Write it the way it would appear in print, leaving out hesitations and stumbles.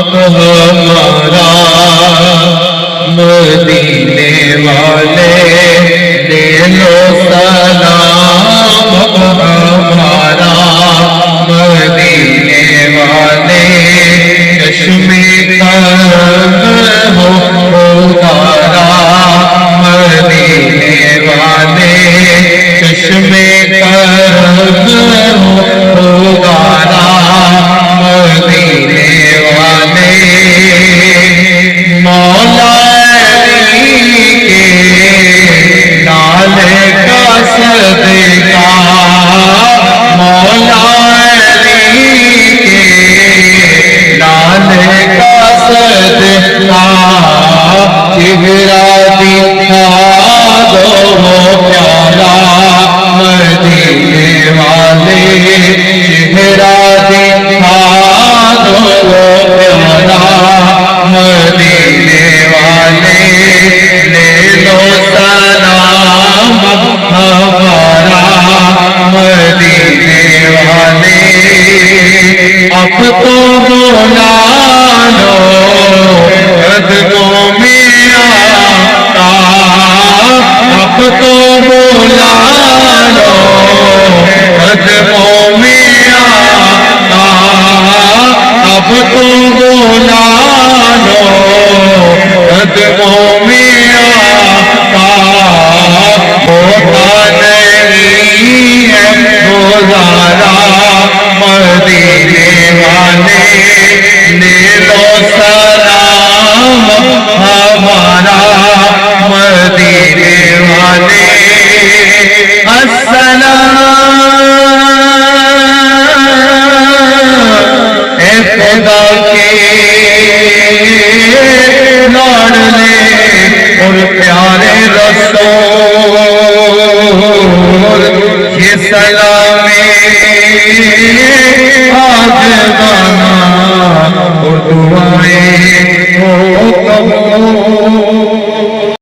اب ہمارا مدینے والے لے لو سلام، اب ہمارا مدینے والے چشمے کرم ہو اتارا، مدینے والے چشمے کرم ہو اتارا، مدینے والے مولا علی کے نالے کا صدقہ، مولا علی کے نالے کا صدقہ، چہرہ دکھا دو پیارا، مدینے والے چہرہ دکھا دو پیارا، مدینے والے لے لو سلام ہمارا، مدینے والے اب تو بلا لو قدموں میں آقا، اب تو بلا لو قدموں میں آقا، اب تو بلا لو قدموں میں آقا، ہوتا نہیں ہے گزارا، مدینے والے لے لو سلام ہمارا، مدینے والے السلام اے خدا کے لاڈلے اور